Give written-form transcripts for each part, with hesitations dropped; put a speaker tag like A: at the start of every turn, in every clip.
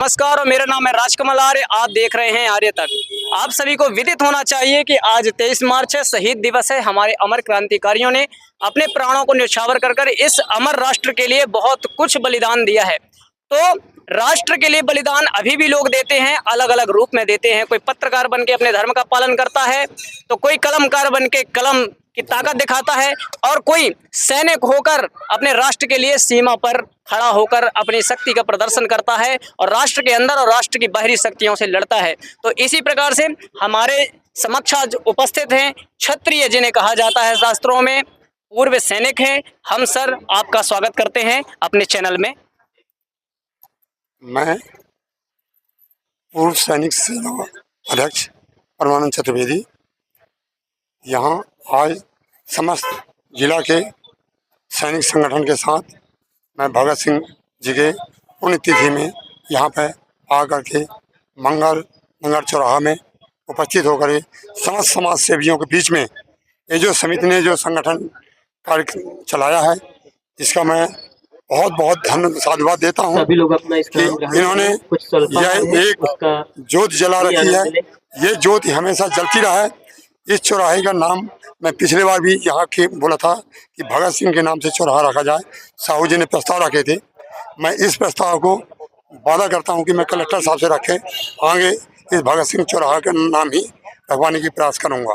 A: नमस्कार और मेरा नाम है राजकमल आर्य। आप देख रहे हैं आर्य तक। आप सभी को विदित होना चाहिए कि आज 23 मार्च है, शहीद दिवस है। हमारे अमर क्रांतिकारियों ने अपने प्राणों को न्यौछावर कर कर इस अमर राष्ट्र के लिए बहुत कुछ बलिदान दिया है। तो राष्ट्र के लिए बलिदान अभी भी लोग देते हैं, अलग अलग रूप में देते हैं। कोई पत्रकार बन के अपने धर्म का पालन करता है, तो कोई कलमकार बन के कलम की ताकत दिखाता है, और कोई सैनिक होकर अपने राष्ट्र के लिए सीमा पर खड़ा होकर अपनी शक्ति का प्रदर्शन करता है और राष्ट्र के अंदर और राष्ट्र की बाहरी शक्तियों से लड़ता है। तो इसी प्रकार से हमारे समक्ष आज उपस्थित हैं क्षत्रिय, जिन्हें कहा जाता है शास्त्रों में, पूर्व सैनिक हैं। हम सर आपका स्वागत करते हैं अपने चैनल में।
B: मैं पूर्व सैनिक सेना अध्यक्ष परमानंद चतुर्वेदी यहाँ आज समस्त जिला के सैनिक संगठन के साथ मैं भगत सिंह जी के पुण्यतिथि में यहाँ पर आकर के मंगल नगर चौराहा में उपस्थित होकर समस्त समाज सेवियों के बीच में ये जो समिति ने जो संगठन कार्य चलाया है, इसका मैं बहुत बहुत धन्यवाद साधुवाद देता हूँ कि इन्होंने यह एक ज्योत जला रखी है। ये ज्योत हमेशा जलती रहा है। इस चौराहे का नाम मैं पिछले बार भी यहाँ के बोला था कि भगत सिंह के नाम से चौराहा रखा जाए। साहू जी ने प्रस्ताव रखे थे। मैं इस प्रस्ताव को वादा करता हूँ कि मैं कलेक्टर साहब से रखे आगे इस भगत सिंह चौराहा का नाम ही रखवाने की प्रयास करूँगा।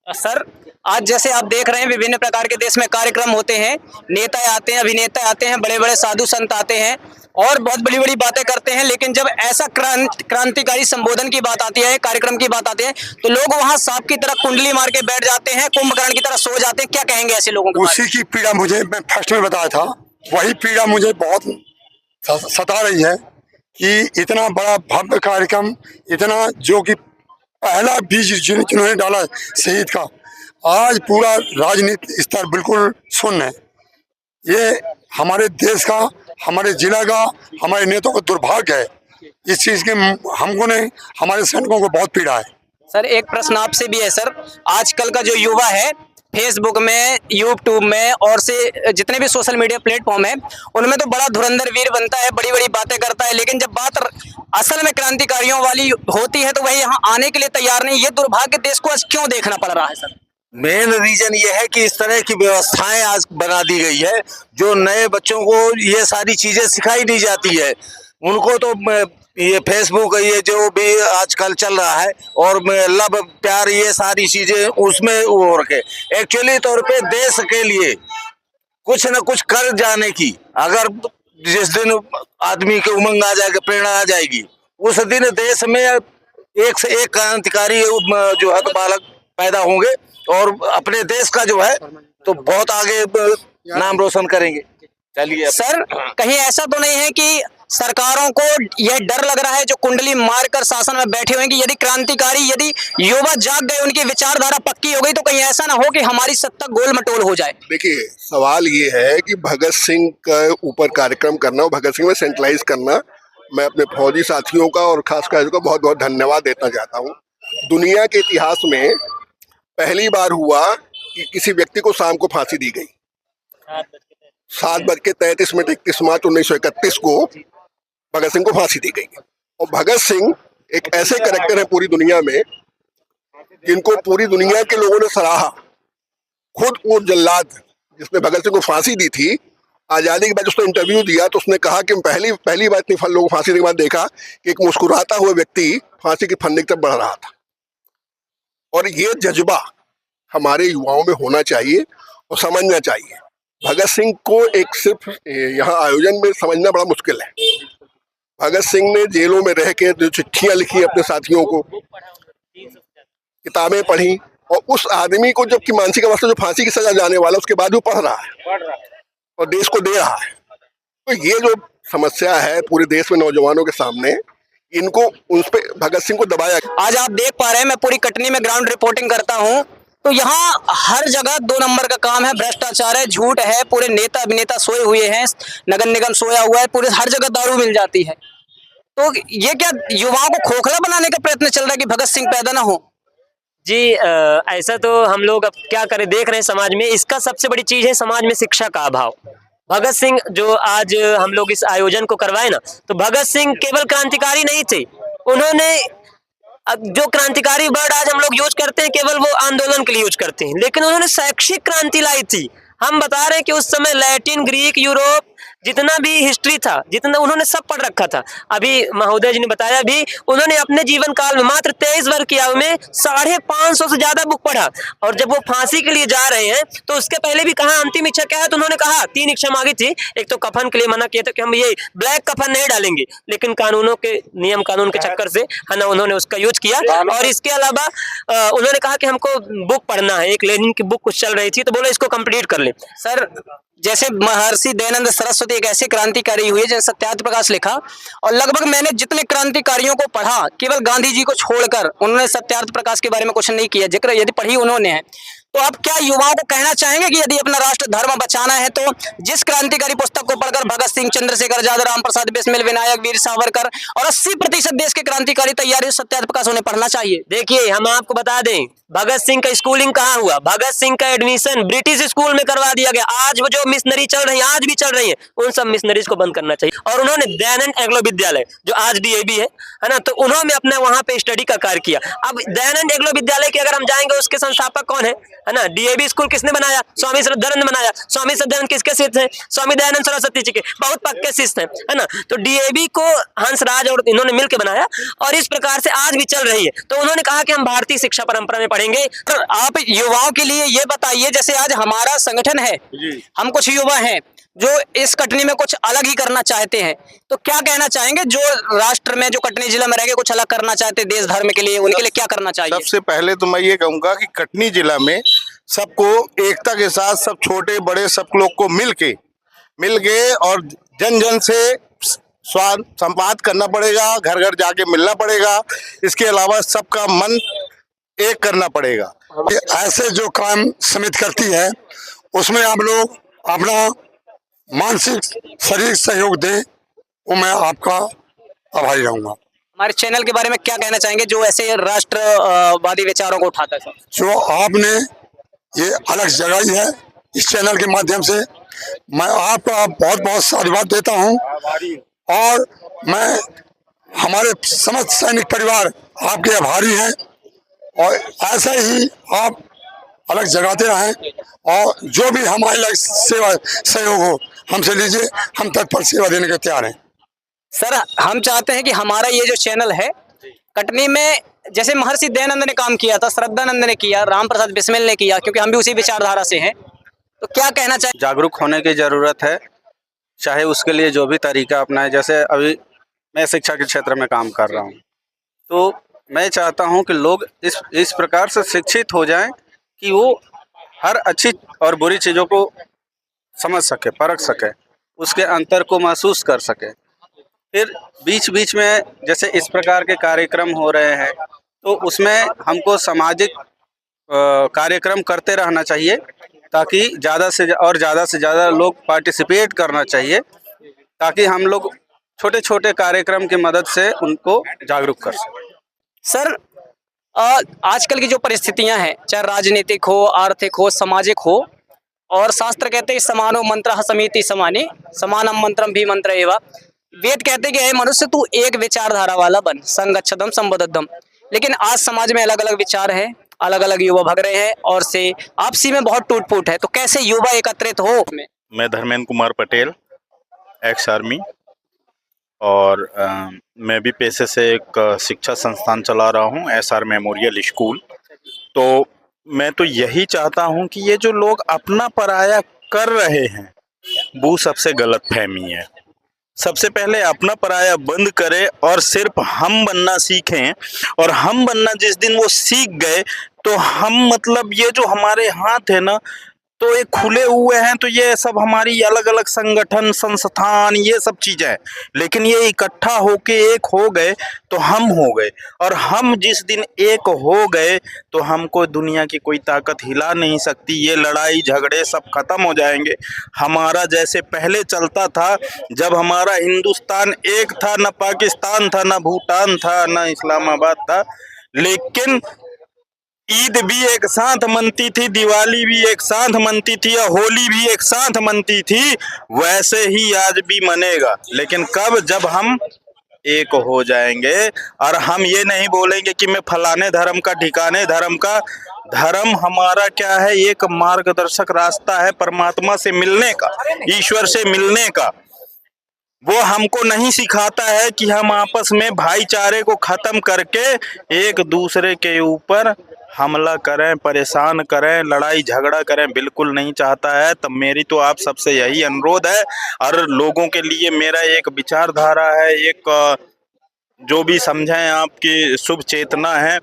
A: सर, आज जैसे आप देख रहे हैं विभिन्न प्रकार के देश में कार्यक्रम होते हैं, नेता आते हैं, अभिनेता आते हैं, बड़े बड़े साधु संत आते हैं और बहुत बड़ी बड़ी बातें करते हैं, लेकिन जब ऐसा क्रांतिकारी संबोधन की बात आती है, कार्यक्रम की बात आती है, तो लोग वहां सांप की तरह कुंडली मार के बैठ जाते हैं, कुंभकर्ण की तरह सो जाते हैं। क्या कहेंगे ऐसे लोगों को?
B: उसी की पीड़ा मुझे, मैं फर्स्ट में बताया था, वही पीड़ा मुझे बहुत सता रही है कि इतना बड़ा भव्य कार्यक्रम, इतना जो कि पहला बीज जिन्होंने डाला शहीद का, आज पूरा राजनीति स्तर बिल्कुल शून्य है। ये हमारे देश का, हमारे जिला का, हमारे नेताओं का दुर्भाग्य है। इस चीज के हमको नहीं, हमारे सैनिकों को बहुत पीड़ा है।
A: सर, एक प्रश्न आपसे भी है सर। आजकल का जो युवा है, फेसबुक में, यूट्यूब में और से जितने भी सोशल मीडिया प्लेटफॉर्म है, उनमें तो बड़ा धुरंधर वीर बनता है, बड़ी बड़ी बातें करता है, लेकिन जब बात असल में क्रांतिकारियों वाली होती है तो वही यहाँ आने के लिए तैयार नहीं। ये दुर्भाग्य देश को आज क्यों देखना पड़ रहा है सर?
C: मेन रीजन ये है कि इस तरह की व्यवस्थाएं आज बना दी गई है, जो नए बच्चों को ये सारी चीजें सिखाई नहीं जाती है। उनको तो ये फेसबुक, ये जो भी आजकल चल रहा है, और लव प्यार, ये सारी चीजें उसमें वो रखे। एक्चुअली तौर पे देश के लिए कुछ न कुछ कर जाने की, अगर जिस दिन आदमी के उमंग आ जाएगा, प्रेरणा आ जाएगी, उस दिन देश में एक से एक क्रांतिकारी जो है तो बालक पैदा होंगे और अपने देश का जो है तो बहुत आगे नाम रोशन करेंगे। चलिए
A: सर, कहीं ऐसा तो नहीं है कि सरकारों को यह डर लग रहा है जो कुंडली मारकर शासन में बैठे हुए हैं, कि यदि क्रांतिकारी, यदि युवा जाग गए, उनकी विचारधारा पक्की हो गई, तो कहीं ऐसा ना हो कि हमारी सत्ता गोल मटोल हो जाए?
D: देखिए, सवाल ये है कि भगत सिंह के ऊपर कार्यक्रम करना और भगत सिंह में सेंट्रलाइज करना, मैं अपने फौजी साथियों का और खासकर को बहुत बहुत धन्यवाद देना चाहता हूँ। दुनिया के इतिहास में पहली बार हुआ कि किसी व्यक्ति को शाम को फांसी दी गई। 7:33 31 मार्च 1931 को भगत सिंह को फांसी दी गई। और भगत सिंह एक ऐसे कैरेक्टर है पूरी दुनिया में जिनको पूरी दुनिया के लोगों ने सराहा। खुद वो जल्लाद जिसने भगत सिंह को फांसी दी थी, आजादी के बाद उसने इंटरव्यू दिया तो उसने कहा कि पहली बार इतने लोगों को फांसी देने के बाद देखा कि एक मुस्कुराता हुआ व्यक्ति फांसी की फंदे की तरफ बढ़ रहा था। और ये जज्बा हमारे युवाओं में होना चाहिए और समझना चाहिए। भगत सिंह को एक सिर्फ यहाँ आयोजन में समझना बड़ा मुश्किल है। भगत सिंह ने जेलों में रह के जो चिट्ठियां लिखी अपने साथियों को, किताबें पढ़ी, और उस आदमी को जबकि मानसिक अवस्था जो फांसी की सजा जाने वाला, उसके बाद वो पढ़ रहा है और देश को दे रहा है। तो ये जो समस्या है पूरे देश में नौजवानों के सामने, इनको उस पे भगत सिंह को दबाया।
A: आज आप देख पा रहे हैं, मैं पूरी कटनी में ग्राउंड रिपोर्टिंग करता हूं, तो यहाँ हर जगह 2 नंबर का काम है, भ्रष्टाचार है, झूठ है, पूरे नेता अभिनेता सोए हुए हैं, नगर निगम सोया हुआ है, पूरे हर जगह दारू मिल जाती है। तो ये क्या युवाओं को खोखला बनाने का प्रयत्न चल रहा है कि भगत सिंह पैदा ना हो?
E: जी, ऐसा तो हम लोग अब क्या करें, देख रहे हैं समाज में। इसका सबसे बड़ी चीज है समाज में शिक्षा का अभाव। भगत सिंह जो आज हम लोग इस आयोजन को करवाए ना, तो भगत सिंह केवल क्रांतिकारी नहीं थे, उन्होंने अब जो क्रांतिकारी वर्ड आज हम लोग यूज करते हैं केवल वो आंदोलन के लिए यूज करते हैं, लेकिन उन्होंने शैक्षिक क्रांति लाई थी। हम बता रहे हैं कि उस समय लैटिन, ग्रीक, यूरोप जितना भी हिस्ट्री था, जितना उन्होंने सब पढ़ रखा था। अभी महोदय जी ने बताया भी, उन्होंने अपने जीवन काल में मात्र 23 वर्ष की आयु में 550 से ज्यादा बुक पढ़ा। और जब वो फांसी के लिए जा रहे हैं तो उसके पहले भी कहा अंतिम इच्छा क्या है, तो उन्होंने कहा 3 इच्छा मांगी थी। एक तो कफन के लिए मना किया था कि हम ये ब्लैक कफन नहीं डालेंगे, लेकिन कानूनों के नियम कानून के चक्कर से है ना उन्होंने उसका यूज किया। और इसके अलावा उन्होंने कहा कि हमको बुक पढ़ना है, एक लेनिन की बुक कुछ चल रही थी तो बोले इसको कंप्लीट कर ले।
A: सर जैसे महर्षि दयानंद सरस्वती एक ऐसे क्रांतिकारी हुए जिन्होंने सत्याग्रह प्रकाश लिखा, और लगभग मैंने जितने क्रांतिकारियों को पढ़ा केवल गांधी जी को छोड़कर उन्होंने सत्याग्रह प्रकाश के बारे में कुछ नहीं किया, जिक्र यदि पढ़ी उन्होंने है। तो आप क्या युवाओं को कहना चाहेंगे कि यदि अपना राष्ट्र धर्म बचाना है तो जिस क्रांतिकारी पुस्तक को पढ़कर भगत सिंह, चंद्रशेखर आजाद, राम प्रसाद बिस्मिल, विनायक, वीर सावरकर और 80% देश के क्रांतिकारी तैयारी सत्याग्रह प्रकाश उन्हें पढ़ना चाहिए।
E: देखिए हम आपको बता दें, भगत सिंह का स्कूलिंग कहाँ हुआ? भगत सिंह का एडमिशन ब्रिटिश स्कूल में करवा दिया गया। आज वो जो मिशनरी चल रही है, आज भी चल रही है, उन सब मिशनरीज को बंद करना चाहिए। और उन्होंने दयानंद एग्लो विद्यालय जो आज DAV है ना, तो उन्होंने अपने वहां पे स्टडी का कार्य किया। अब दयानंद एग्लो विद्यालय के अगर हम जाएंगे, उसके संस्थापक कौन है ना? DAV स्कूल किसने बनाया? स्वामी श्रद्धानंद बनाया। स्वामी श्रद्धानंद किसके शिष्य हैं? स्वामी दयानंद सरस्वती जी के बहुत पक्के शिष्य हैं, है ना। तो DAV को हंसराज और इन्होंने मिलकर बनाया और इस प्रकार से आज भी चल रही है। तो उन्होंने कहा कि हम भारतीय शिक्षा परंपरा में पढ़ेंगे।
A: आप युवाओं के लिए ये बताइए, जैसे आज हमारा संगठन है, हम कुछ युवा हैं जो इस कटनी में कुछ अलग ही करना चाहते हैं, तो क्या कहना चाहेंगे जो राष्ट्र में, जो कटनी जिला में रह के कुछ अलग करना चाहते हैं देश धर्म के लिए, उनके लिए क्या करना चाहिए?
F: सबसे पहले तो मैं ये कहूंगा कि कटनी जिला में सबको एकता के साथ, सब छोटे बड़े सब लोग को मिल के और जन जन से स्वाद संवाद करना पड़ेगा, घर घर जाके मिलना पड़ेगा। इसके अलावा सबका मन एक करना पड़ेगा।
B: ऐसे जो काम समिति करती है उसमें आप लोग अपना मानसिक शारीरिक सहयोग दें, वो मैं आपका आभारी रहूंगा।
A: हमारे चैनल के बारे में क्या कहना चाहेंगे जो ऐसे राष्ट्रवादी विचारों को उठाता है?
B: जो आपने ये अलग जगाई है, इस चैनल के माध्यम से मैं आपका बहुत बहुत साधुवाद देता हूं। और मैं हमारे समस्त सैनिक परिवार आपके आभारी हैं, और ऐसे ही आप अलग जगाते रहें, और जो भी हमारे लिए सेवा सहयोग हो हमसे लीजिए, हम तत्पर सेवा देने के तैयार हैं।
A: सर हम चाहते हैं कि हमारा ये जो चैनल है कटनी में, जैसे महर्षि दयानंद ने काम किया था, श्रद्धानंद ने किया, राम प्रसाद बिस्मिल ने किया, क्योंकि हम भी उसी विचारधारा से हैं, तो क्या कहना चाहिए?
G: जागरूक होने की ज़रूरत है, चाहे उसके लिए जो भी तरीका अपनाए। जैसे अभी मैं शिक्षा के क्षेत्र में काम कर रहा हूँ, तो मैं चाहता हूँ कि लोग इस प्रकार से शिक्षित हो जाएं कि वो हर अच्छी और बुरी चीज़ों को समझ सके, परख सके, उसके अंतर को महसूस कर सके। फिर बीच बीच में जैसे इस प्रकार के कार्यक्रम हो रहे हैं, तो उसमें हमको सामाजिक कार्यक्रम करते रहना चाहिए, ताकि ज़्यादा से ज़्यादा लोग पार्टिसिपेट करना चाहिए, ताकि हम लोग छोटे छोटे कार्यक्रम की मदद से उनको जागरूक कर सकें।
A: सर आजकल की जो परिस्थितियां हैं, चाहे राजनीतिक हो, आर्थिक हो, सामाजिक हो, और शास्त्र कहते हैं समानो मंत्र समिति समाने समानम मंत्रम भी मंत्र एवं। वेद कहते हैं कि हे मनुष्य तू एक विचारधारा वाला बन, संगच्छदम संबद्धम। लेकिन आज समाज में अलग अलग विचार हैं, अलग अलग युवा भग रहे हैं और से आपसी में बहुत टूट फूट है, तो कैसे युवा एकत्रित हो?
H: मैं धर्मेंद्र कुमार पटेल, एक्स आर्मी, और मैं भी पेशे से एक शिक्षा संस्थान चला रहा हूँ, SR मेमोरियल स्कूल। तो मैं तो यही चाहता हूँ कि ये जो लोग अपना पराया कर रहे हैं वो सबसे गलत फहमी है। सबसे पहले अपना पराया बंद करें और सिर्फ हम बनना सीखें, और हम बनना जिस दिन वो सीख गए तो हम, मतलब ये जो हमारे हाथ है ना, तो ये खुले हुए हैं, तो ये सब हमारी अलग अलग संगठन, संस्थान, ये सब चीज़ें हैं, लेकिन ये इकट्ठा होके एक हो गए तो हम हो गए। और हम जिस दिन एक हो गए तो हमको दुनिया की कोई ताकत हिला नहीं सकती। ये लड़ाई झगड़े सब खत्म हो जाएंगे। हमारा जैसे पहले चलता था, जब हमारा हिंदुस्तान एक था, न पाकिस्तान था, न भूटान था, न इस्लामाबाद था, लेकिन ईद भी एक साथ मनती थी, दिवाली भी एक साथ मनती थी और होली भी एक साथ मनती थी, वैसे ही आज भी मनेगा। लेकिन कब? जब हम एक हो जाएंगे और हम ये नहीं बोलेंगे कि मैं फलाने धर्म का, ठिकाने धर्म का। धर्म हमारा क्या है? एक मार्गदर्शक रास्ता है परमात्मा से मिलने का, ईश्वर से मिलने का। वो हमको नहीं सिखाता है कि हम आपस में भाईचारे को खत्म करके एक दूसरे के ऊपर हमला करें, परेशान करें, लड़ाई झगड़ा करें, बिल्कुल नहीं चाहता है। तब मेरी तो आप सबसे यही अनुरोध है और लोगों के लिए मेरा एक विचारधारा है, एक जो भी समझें आपकी शुभ चेतना है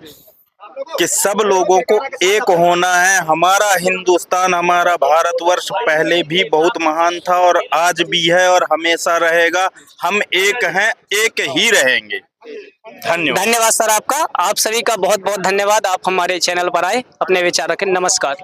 H: कि सब लोगों को एक होना है। हमारा हिंदुस्तान, हमारा भारतवर्ष पहले भी बहुत महान था और आज भी है और हमेशा रहेगा। हम एक हैं, एक ही रहेंगे। धन्यवाद।
A: धन्यवाद सर आपका। आप सभी का बहुत बहुत धन्यवाद। आप हमारे चैनल पर आए, अपने विचार रखें। नमस्कार।